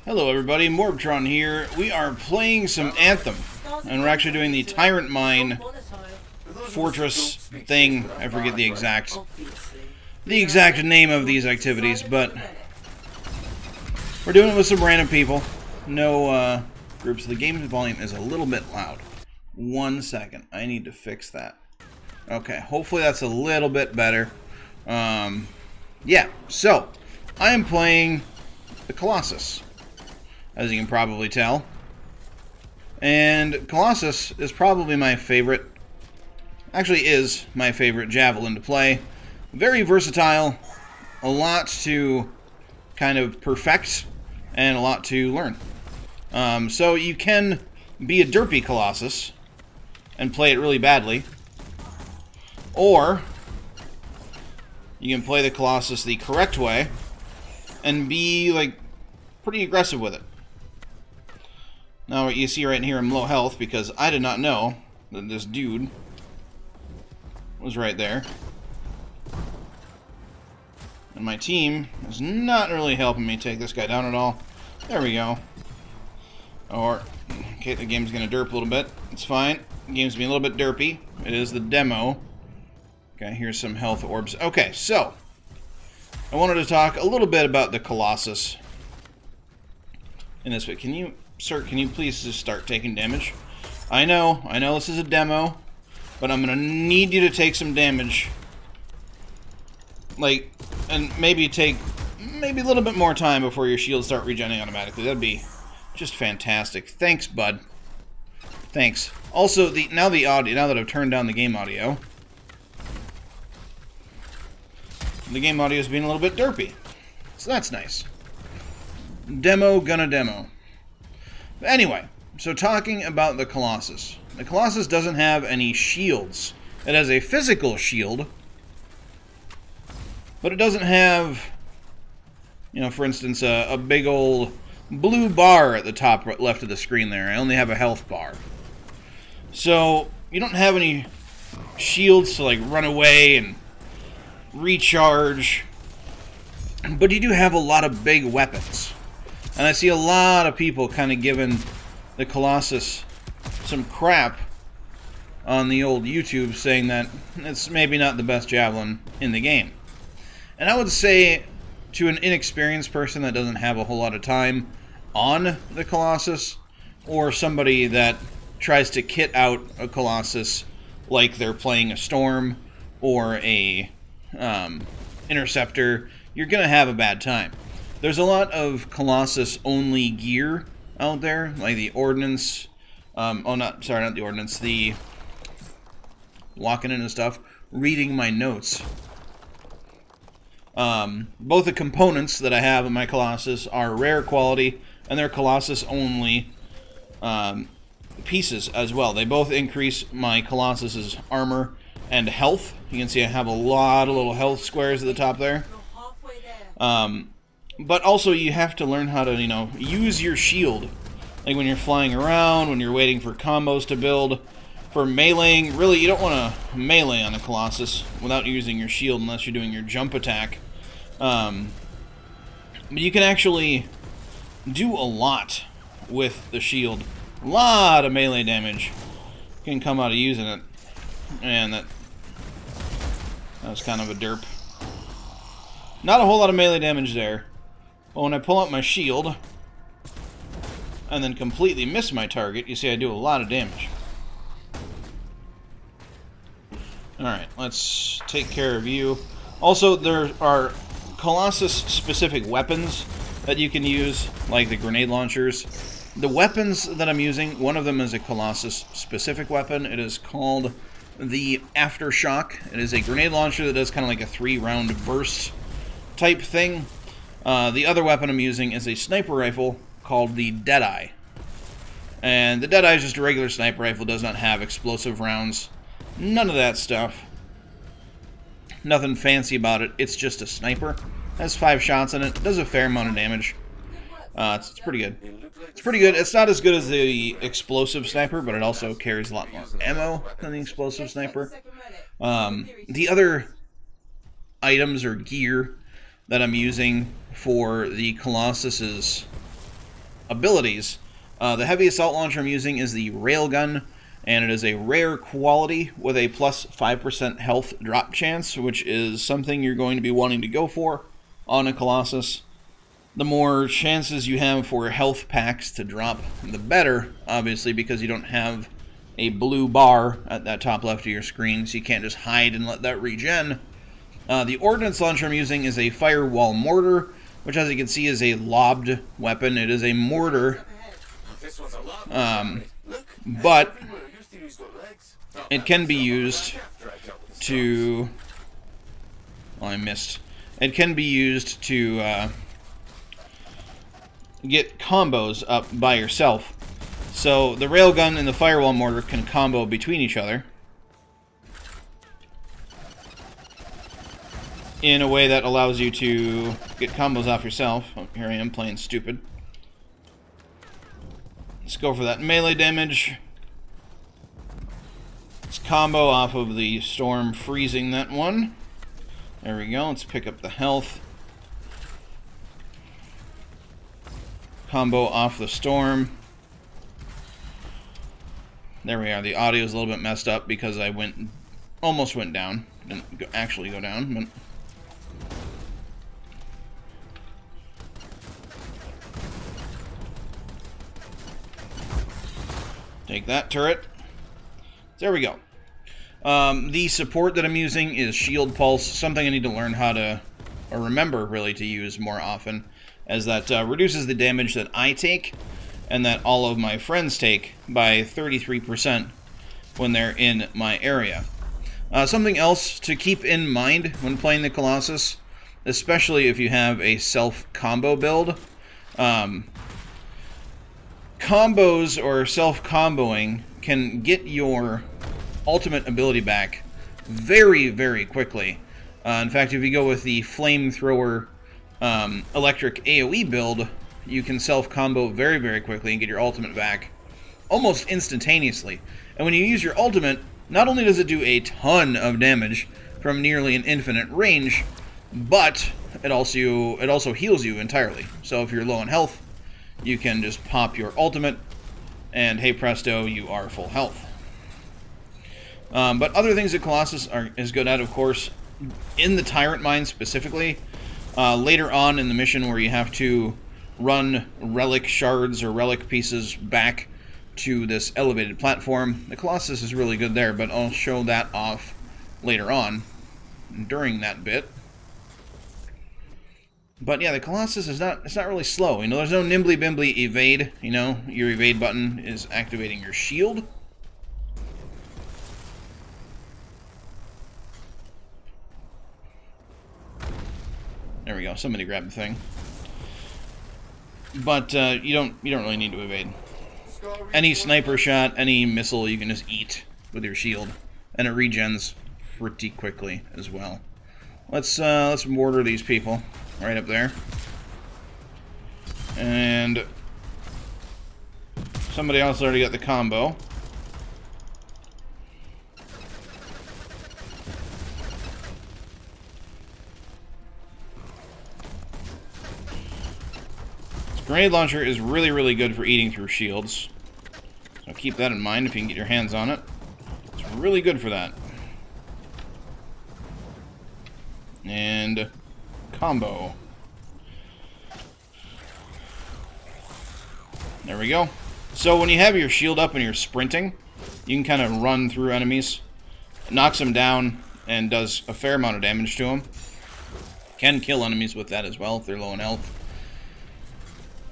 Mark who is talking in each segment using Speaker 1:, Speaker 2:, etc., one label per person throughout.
Speaker 1: Hello everybody, MorbTron here. We are playing some Anthem, and we're actually doing the Tyrant Mine fortress thing. I forget the exact name of these activities, but we're doing it with some random people. No groups. The game volume is a little bit loud. 1 second. I need to fix that. Okay, hopefully that's a little bit better. Yeah, so I am playing the Colossus, as you can probably tell. And Colossus is probably my favorite, actually is my favorite javelin to play. Very versatile, a lot to kind of perfect, and a lot to learn. So you can be a derpy Colossus and play it really badly, or you can play the Colossus the correct way and be like pretty aggressive with it. Now what you see right here, I'm low health because I did not know that this dude was right there. And my team is not really helping me take this guy down at all. There we go. Or, okay, the game's gonna derp a little bit. It's fine. The game's being a little bit derpy. It is the demo. Okay, here's some health orbs. Okay, so I wanted to talk a little bit about the Colossus in this bit. Can you, sir, can you please just start taking damage? I know this is a demo, but I'm gonna need you to take some damage. Like, and maybe take a little bit more time before your shields start regenerating automatically. That'd be just fantastic. Thanks, bud. Thanks. Also, now the audio, now that I've turned down the game audio, the game audio is being a little bit derpy. So that's nice. Demo gonna demo. But anyway, so talking about the Colossus. The Colossus doesn't have any shields. It has a physical shield, but it doesn't have, you know, for instance, a big old blue bar at the top left of the screen there. I only have a health bar. So you don't have any shields to like run away and recharge, but you do have a lot of big weapons. And I see a lot of people kind of giving the Colossus some crap on the old YouTube, saying that it's maybe not the best javelin in the game. And I would say to an inexperienced person that doesn't have a whole lot of time on the Colossus, or somebody that tries to kit out a Colossus like they're playing a Storm or a Interceptor, you're gonna have a bad time. There's a lot of Colossus only gear out there, like the Ordnance, not the Ordnance, the walking in and stuff, reading my notes. Both the components that I have in my Colossus are rare quality, and they're Colossus only pieces as well. They both increase my Colossus's armor and health. You can see I have a lot of little health squares at the top there. But also you have to learn how to, you know, use your shield. Like when you're flying around, when you're waiting for combos to build. For meleeing, really you don't want to melee on a Colossus without using your shield unless you're doing your jump attack. But you can actually do a lot with the shield. A lot of melee damage can come out of using it. And that was kind of a derp. Not a whole lot of melee damage there. But when I pull out my shield and then completely miss my target, you see I do a lot of damage. Alright, let's take care of you. Also, there are Colossus-specific weapons that you can use, like the grenade launchers. The weapons that I'm using, one of them is a Colossus-specific weapon. It is called the Aftershock. It is a grenade launcher that does kind of like a 3-round burst type thing. The other weapon I'm using is a sniper rifle called the Deadeye. And the Deadeye is just a regular sniper rifle, does not have explosive rounds. None of that stuff. Nothing fancy about it. It's just a sniper. Has 5 shots in it. Does a fair amount of damage. It's pretty good. It's pretty good. It's not as good as the explosive sniper, but it also carries a lot more ammo than the explosive sniper. The other items or gear that I'm using for the Colossus's abilities. The heavy assault launcher I'm using is the Railgun, and it is a rare quality with a plus 5% health drop chance, which is something you're going to be wanting to go for on a Colossus. The more chances you have for health packs to drop, the better, obviously, because you don't have a blue bar at that top left of your screen, so you can't just hide and let that regen. The ordnance launcher I'm using is a Firewall Mortar, which, as you can see, is a lobbed weapon. It is a mortar, but it can be used to... Well, I missed. It can be used to get combos up by yourself. So the Railgun and the Firewall Mortar can combo between each other in a way that allows you to get combos off yourself. Oh, here I am playing stupid. Let's go for that melee damage. Let's combo off of the storm, freezing that one. There we go. Let's pick up the health. Combo off the storm. There we are. The audio is a little bit messed up because I almost went down. Didn't actually go down, but... Take that, turret. There we go. The support that I'm using is Shield Pulse, something I need to learn how to, or remember really to use more often, as that reduces the damage that I take and that all of my friends take by 33% when they're in my area. Something else to keep in mind when playing the Colossus, especially if you have a self-combo build, combos or self-comboing can get your ultimate ability back very, very quickly. In fact, if you go with the Flamethrower electric AoE build, you can self-combo very, very quickly and get your ultimate back almost instantaneously. And when you use your ultimate, not only does it do a ton of damage from nearly an infinite range, but it also heals you entirely. So if you're low on health, you can just pop your ultimate, and hey presto, you are full health. But other things that Colossus is good at, of course, in the Tyrant Mine specifically, later on in the mission where you have to run relic shards or relic pieces back to this elevated platform, the Colossus is really good there, but I'll show that off later on during that bit. But yeah, the Colossus is not really slow. You know, there's no nimbly bimbly evade. You know, your evade button is activating your shield. There we go. Somebody grabbed the thing. But you don't really need to evade. Any sniper shot, any missile, you can just eat with your shield, and it regens pretty quickly as well. Let's mortar these people right up there. And somebody else already got the combo. This grenade launcher is really, really good for eating through shields. So keep that in mind if you can get your hands on it. It's really good for that. And combo. There we go. So when you have your shield up and you're sprinting, you can kind of run through enemies. It knocks them down and does a fair amount of damage to them. Can kill enemies with that as well if they're low in health.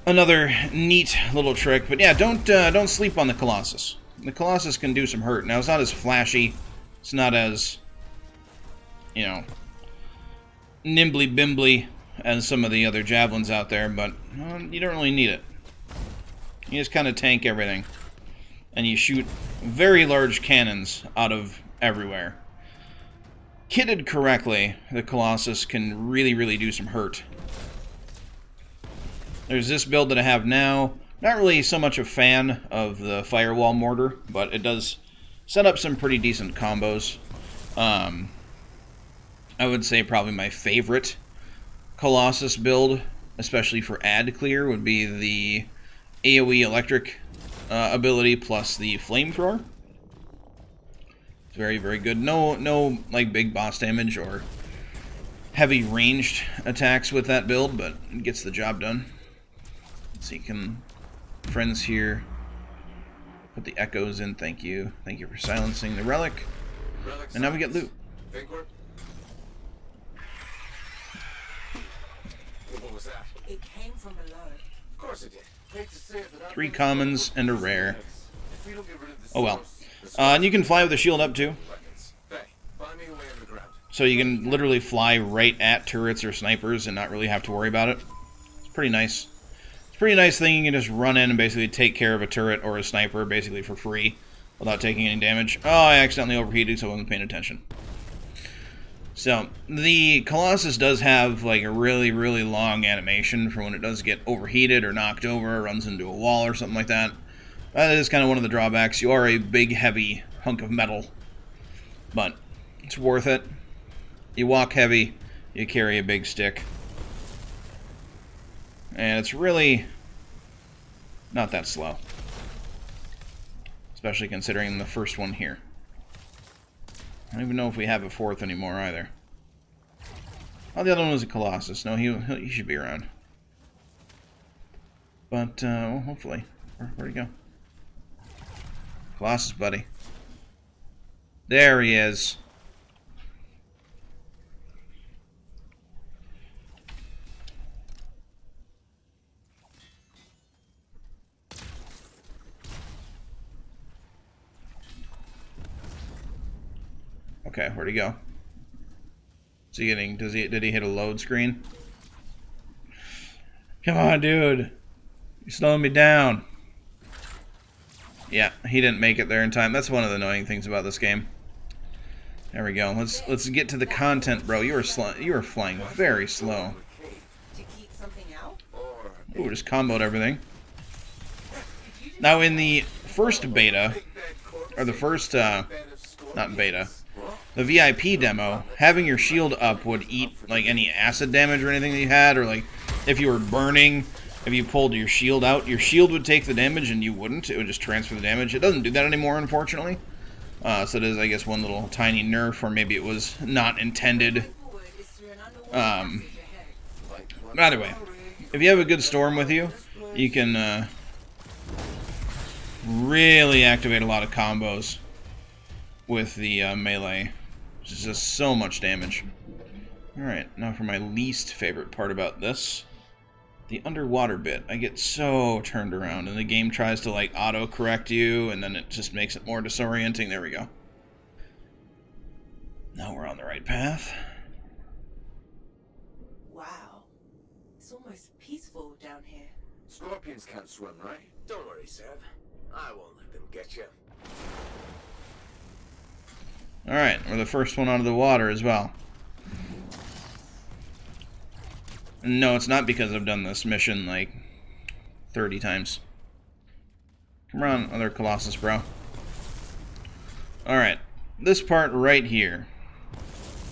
Speaker 1: Another neat little trick, but yeah, don't sleep on the Colossus. The Colossus can do some hurt. Now, it's not as flashy. It's not as, you know, nimbly bimbly as some of the other javelins out there, but you don't really need it. You just kind of tank everything, and you shoot very large cannons out of everywhere. Kitted correctly, the Colossus can really, really do some hurt. There's this build that I have now. Not really so much a fan of the Firewall Mortar, but it does set up some pretty decent combos. I would say probably my favorite Colossus build, especially for ad clear, would be the AoE electric ability plus the flamethrower. It's very, very good. No like big boss damage or heavy ranged attacks with that build, but it gets the job done. So you can, friends here, put the echoes in. Thank you for silencing the relic. And now we get loot.
Speaker 2: What was that? It came from below. Of course it did.
Speaker 1: 3 commons and a rare. Oh well. And you can fly with the shield up too. So you can literally fly right at turrets or snipers and not really have to worry about it. It's pretty nice. It's a pretty nice thing. You can just run in and basically take care of a turret or a sniper basically for free without taking any damage. Oh, I accidentally overheated, so I wasn't paying attention. So, the Colossus does have like a really, really long animation for when it does get overheated or knocked over or runs into a wall or something like that. That is kind of one of the drawbacks. You are a big, heavy hunk of metal, but it's worth it. You walk heavy, you carry a big stick. And it's really not that slow. Especially considering the first one here. I don't even know if we have a 4th anymore either. Oh, the other one was a Colossus. No, he should be around. But, well, hopefully. Where'd he go? Colossus, buddy. There he is. Okay, where'd he go? Is he getting, did he hit a load screen? Come on, dude. You're slowing me down. Yeah, he didn't make it there in time. That's one of the annoying things about this game. There we go. Let's get to the content, bro. You are flying very slow. Ooh, just comboed everything. Now in the first beta, or the first not beta, the VIP demo, having your shield up would eat like any acid damage or anything that you had, or like if you were burning, if you pulled your shield out, your shield would take the damage and you wouldn't. It would just transfer the damage. It doesn't do that anymore, unfortunately. So it is, I guess, one little tiny nerf, or maybe it was not intended. But either way, if you have a good storm with you, you can really activate a lot of combos with the melee. Which is just so much damage. Alright, now for my least favorite part about this. The underwater bit. I get so turned around, and the game tries to like auto-correct you, and then it just makes it more disorienting. There we go. Now we're on the right path.
Speaker 3: Wow. It's almost peaceful down here.
Speaker 2: Scorpions can't swim, right? Don't worry, Seb. I won't let them get you.
Speaker 1: Alright, we're the first one out of the water as well. No, it's not because I've done this mission like 30 times. Come on, other Colossus, bro. Alright, this part right here.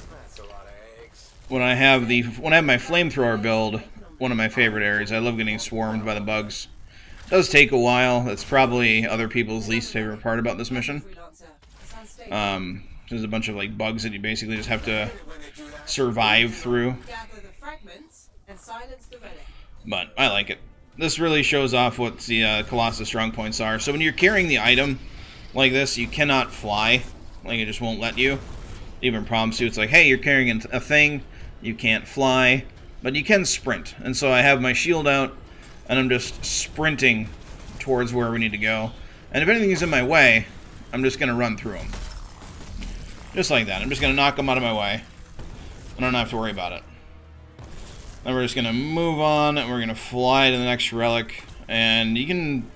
Speaker 2: That's a lot of eggs.
Speaker 1: When I have my flamethrower build, one of my favorite areas. I love getting swarmed by the bugs. It does take a while. That's probably other people's least favorite part about this mission. There's a bunch of like bugs that you basically just have to survive through. But I like it. This really shows off what the Colossus strong points are. So when you're carrying the item like this, you cannot fly. Like, it just won't let you. Even prompts you. It's like, hey, you're carrying a thing. You can't fly. But you can sprint. And so I have my shield out, and I'm just sprinting towards where we need to go. And if anything is in my way, I'm just going to run through them. Just like that. I'm just going to knock them out of my way. I don't have to worry about it. Then we're just going to move on, and we're going to fly to the next relic. And you can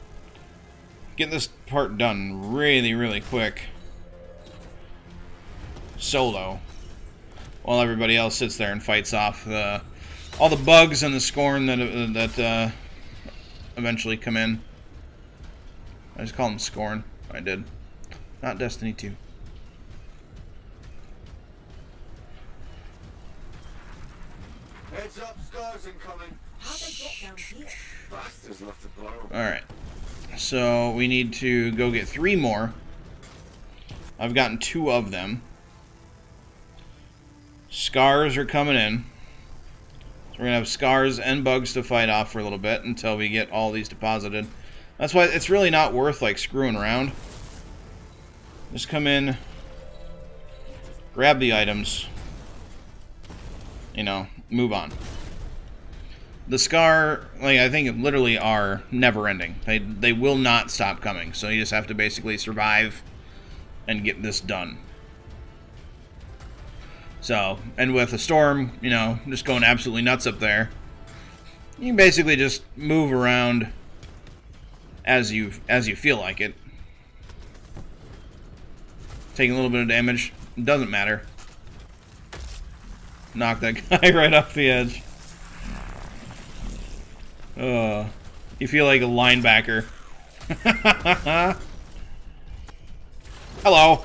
Speaker 1: get this part done really, really quick. Solo. While everybody else sits there and fights off all the bugs and the scorn that eventually come in. I just call them scorn. I did. Not Destiny 2.
Speaker 2: Heads up, stars incoming.
Speaker 3: How'd they get down here?
Speaker 2: Bastards love to blow.
Speaker 1: Alright. So we need to go get 3 more. I've gotten 2 of them. Scars are coming in. So we're going to have scars and bugs to fight off for a little bit until we get all these deposited. That's why it's really not worth, like, screwing around. Just come in, grab the items, you know, move on. The Scar, like, I think literally are never-ending. They will not stop coming, so you just have to basically survive and get this done. So, and with a storm, you know, just going absolutely nuts up there, you can basically just move around as you feel like it. Taking a little bit of damage, doesn't matter. Knock that guy right off the edge. You feel like a linebacker. Hello.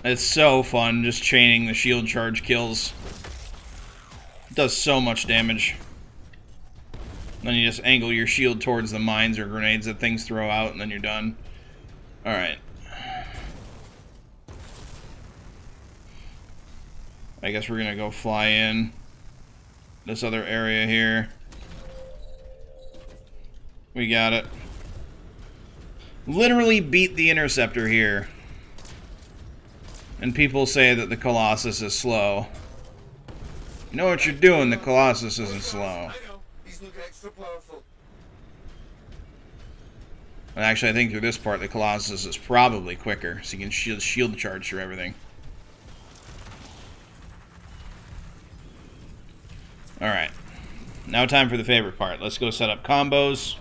Speaker 1: It's so fun just chaining the shield charge kills. It does so much damage. Then you just angle your shield towards the mines or grenades that things throw out, and then you're done. Alright. I guess we're gonna go fly in this other area here. We got it. Literally beat the Interceptor here. And people say that the Colossus is slow. You know what you're doing, the Colossus isn't slow.
Speaker 2: I know. He's looking extra powerful.
Speaker 1: And actually, I think through this part, the Colossus is probably quicker, so you can shield charge through everything. Alright. Now time for the favorite part. Let's go set up combos.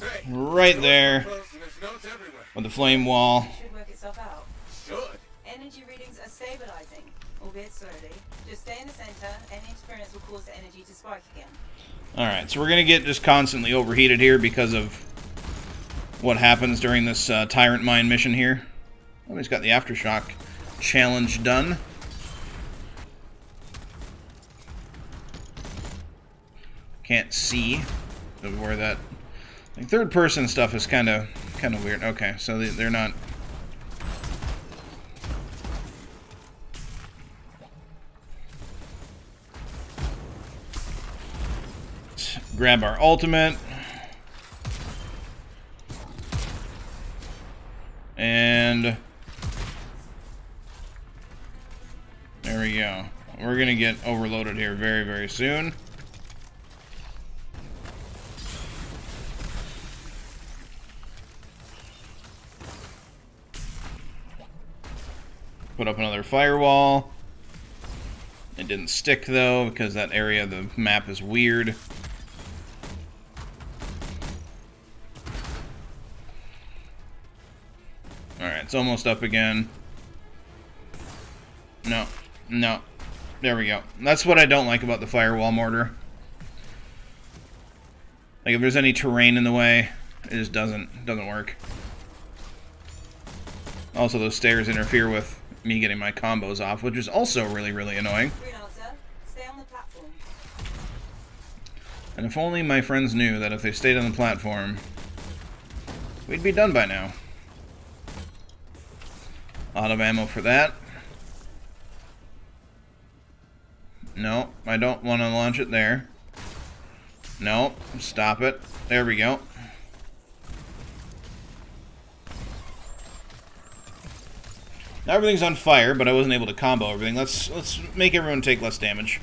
Speaker 2: Hey,
Speaker 1: Right there.
Speaker 2: close and there's notes everywhere.
Speaker 1: With the flame wall.
Speaker 3: Should work itself out.
Speaker 2: Should.
Speaker 3: Energy readings are stabilizing, albeit slowly. Just stay in the center. Any interference will cause the energy to spike again.
Speaker 1: Alright, so we're going to get just constantly overheated here because of what happens during this Tyrant Mine mission here. Oh, he's got the Aftershock challenge done. Can't see where that... Like, third-person stuff is kind of weird. Okay, so they're not... Let's grab our ultimate. And... there we go. We're going to get overloaded here very, very soon. Put up another firewall. It didn't stick though, because that area of the map is weird. Alright, it's almost up again. No. No. There we go. That's what I don't like about the firewall mortar. Like, if there's any terrain in the way, it just doesn't work. Also, those stairs interfere with me getting my combos off, which is also really, really annoying.
Speaker 3: Freelancer, stay on the platform.
Speaker 1: And if only my friends knew that if they stayed on the platform, we'd be done by now. Out of ammo for that. No, I don't want to launch it there. No, stop it. There we go. Now everything's on fire, but I wasn't able to combo everything. Let's make everyone take less damage.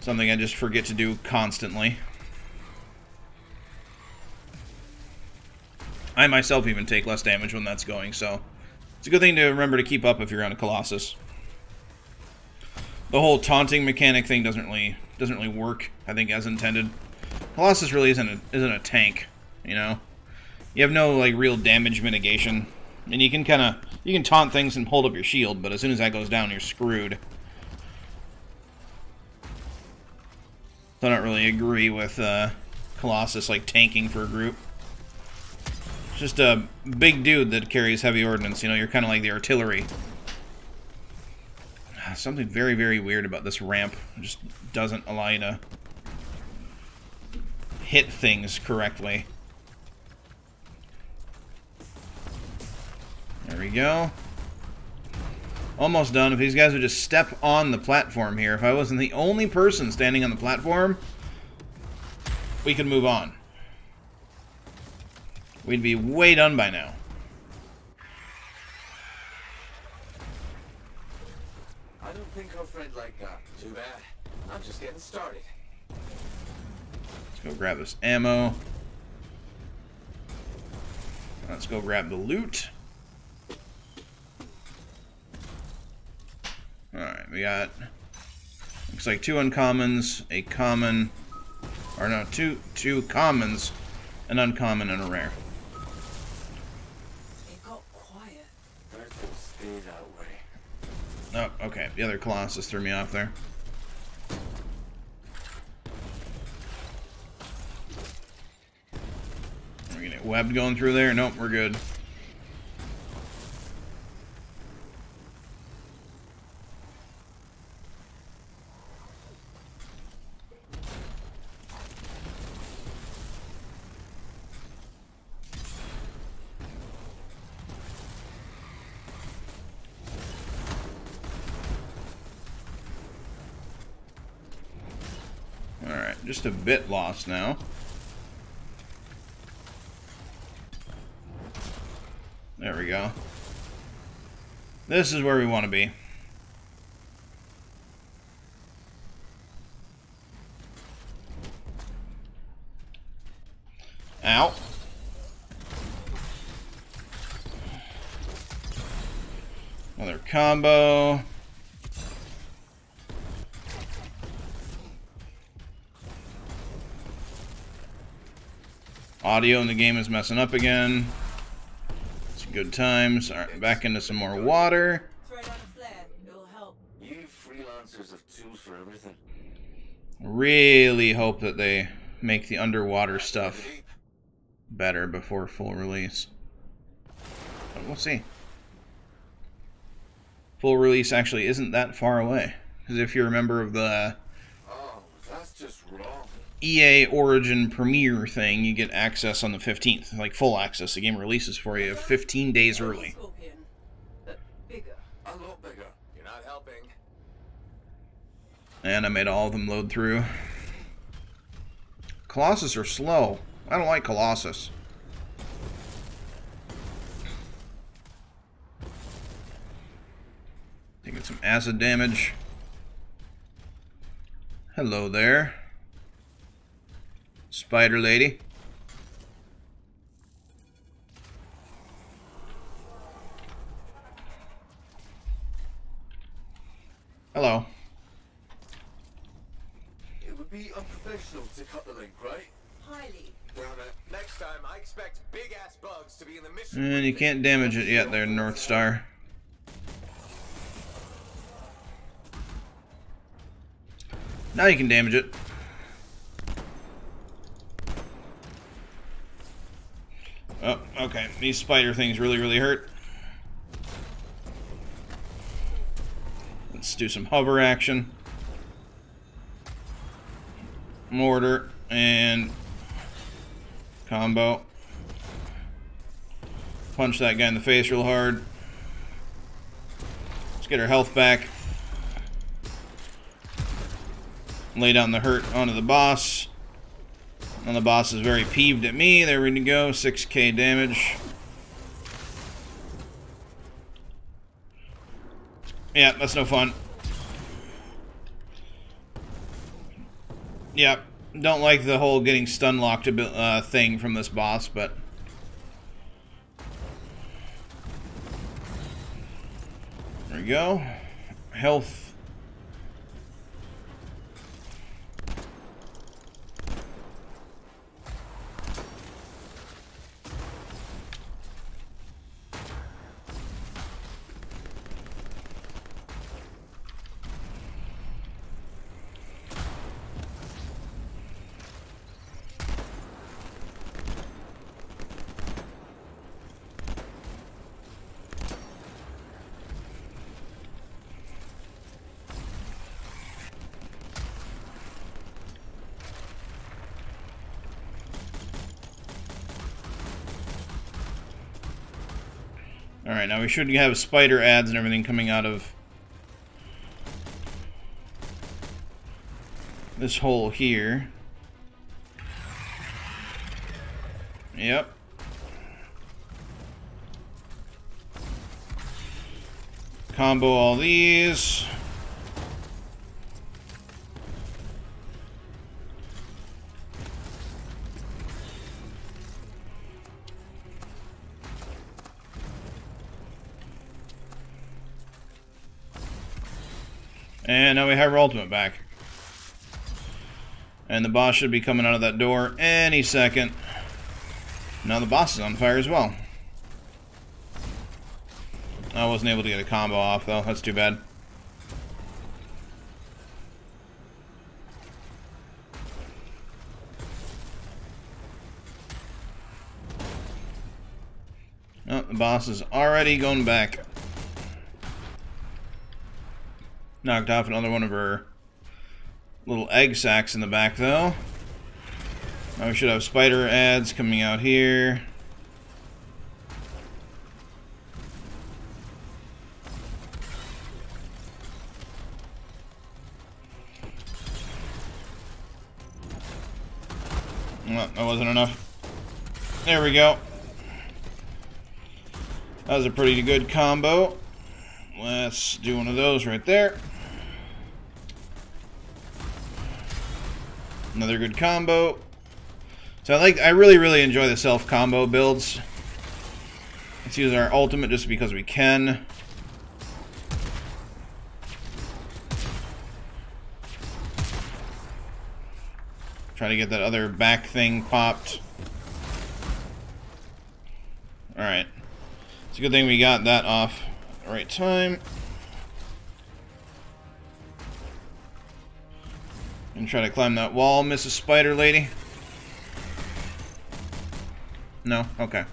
Speaker 1: Something I just forget to do constantly. I myself even take less damage when that's going, so it's a good thing to remember to keep up if you're on a Colossus. The whole taunting mechanic thing doesn't really work, I think, as intended. Colossus really isn't a tank, you know. You have no like real damage mitigation. And you can taunt things and hold up your shield, but as soon as that goes down, you're screwed. So I don't really agree with Colossus like tanking for a group. It's just a big dude that carries heavy ordnance. You know, you're kind of like the artillery. something very, very weird about this ramp. It just doesn't allow you to hit things correctly. There we go. Almost done. If these guys would just step on the platform here, if I wasn't the only person standing on the platform, we could move on. We'd be way done by now.
Speaker 2: I don't think our friend like that. Too bad. I'm just getting started.
Speaker 1: Let's go grab this ammo. Let's go grab the loot. Alright, we got... looks like 2 uncommons, a common... or no, two commons, an uncommon, and a rare.
Speaker 3: It got quiet.
Speaker 2: Earth will stay that way.
Speaker 1: Oh, okay. The other Colossus threw me off there. Are we gonna get webbed going through there? Nope, we're good. Alright, just a bit lost now. There we go. This is where we want to be. Ow. Another combo. Audio in the game is messing up again. It's good times. Alright, back into some more water.
Speaker 3: Throw down a flare. It'll help.
Speaker 2: You freelancers have tools for everything.
Speaker 1: Really hope that they make the underwater stuff better before full release. But we'll see. Full release actually isn't that far away. Because if you're a member of the
Speaker 2: Oh, that's just wrong.
Speaker 1: EA Origin Premiere thing, you get access on the 15th. Like full access. The game releases for you 15 days early.
Speaker 3: Scorpion. Bigger.
Speaker 2: A lot bigger. You're not helping.
Speaker 1: And I made all of them load through. Colossus are slow. I don't like Colossus. Taking some acid damage. Hello there, spider lady. Hello.
Speaker 2: It would be unprofessional to cut the link, right?
Speaker 3: Highly.
Speaker 2: Damn it. Next time, I expect big-ass bugs to be in the mission.
Speaker 1: And you can't damage it yet there, North Star. Now you can damage it. Oh, okay. These spider things really hurt. Let's do some hover action. Mortar and combo. Punch that guy in the face real hard. Let's get our health back. Lay down the hurt onto the boss. And the boss is very peeved at me. There we go. 6k damage. Yeah, that's no fun. Yep. Don't like the whole getting stun locked thing from this boss, but... there we go. Health. Alright, now we should have spider ads and everything coming out of this hole here. Yep. Combo all these. And now we have our ultimate back. And the boss should be coming out of that door any second. Now the boss is on fire as well. I wasn't able to get a combo off though, that's too bad. Oh, the boss is already going back. Knocked off another one of her little egg sacs in the back though. Now we should have spider ads coming out here. Well, that wasn't enough. There we go. That was a pretty good combo. Let's do one of those right there. Another good combo. So I really enjoy the self combo builds. Let's use our ultimate just because we can. Try to get that other back thing popped. Alright. It's a good thing we got that off at the right time. And try to climb that wall, Mrs. Spider Lady. No? Okay.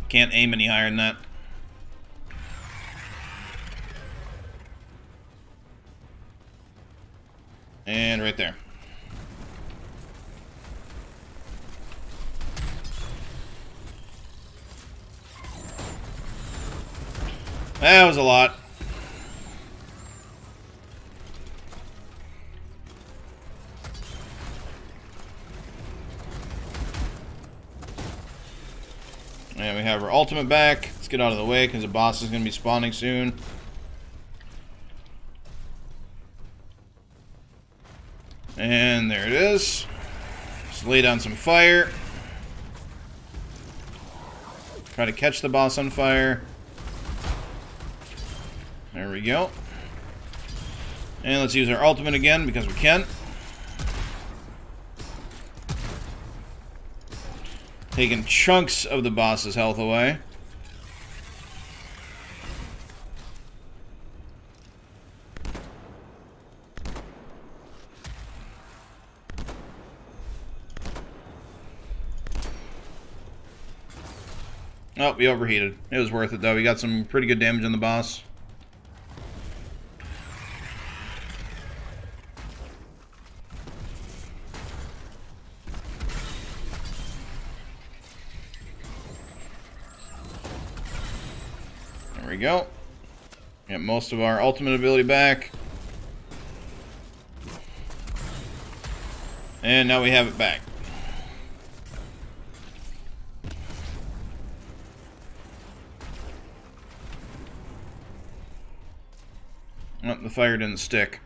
Speaker 1: Can't aim any higher than that. And right there. That was a lot. And we have our ultimate back. Let's get out of the way because the boss is going to be spawning soon. And there it is. Just lay down some fire. Try to catch the boss on fire. There we go. And let's use our ultimate again because we can. Taking chunks of the boss's health away. Oh, we overheated. It was worth it though. We got some pretty good damage on the boss. There we go. Get most of our ultimate ability back. And now we have it back. Oh, the fire didn't stick.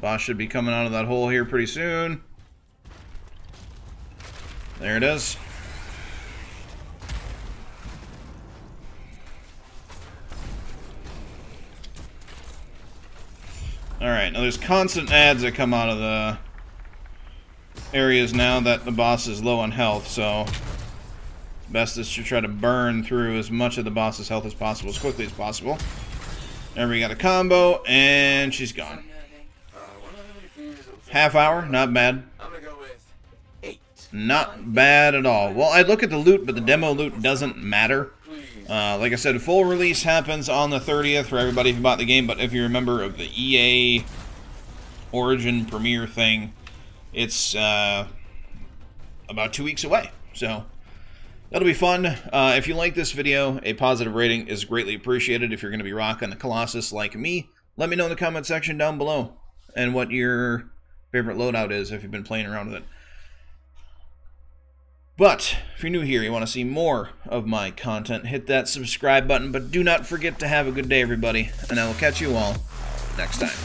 Speaker 1: Boss should be coming out of that hole here pretty soon. There it is. Alright, now there's constant ads that come out of the areas now that the boss is low on health, so best is to try to burn through as much of the boss's health as possible, as quickly as possible. There we got a combo, and she's gone. Half hour, not bad.
Speaker 2: I'm gonna go with 8.
Speaker 1: Not bad at all. Well, I'd look at the loot, but the demo loot doesn't matter.
Speaker 2: Please.
Speaker 1: Like I said, full release happens on the 30th for everybody who bought the game, but if you're a member of the EA Origin Premiere thing, it's about 2 weeks away. So that'll be fun. If you like this video, a positive rating is greatly appreciated. If you're going to be rocking the Colossus like me, let me know in the comment section down below and what your favorite loadout is if you've been playing around with it. But if you're new here, you want to see more of my content, hit that subscribe button. But do not forget to have a good day, everybody, and I will catch you all next time.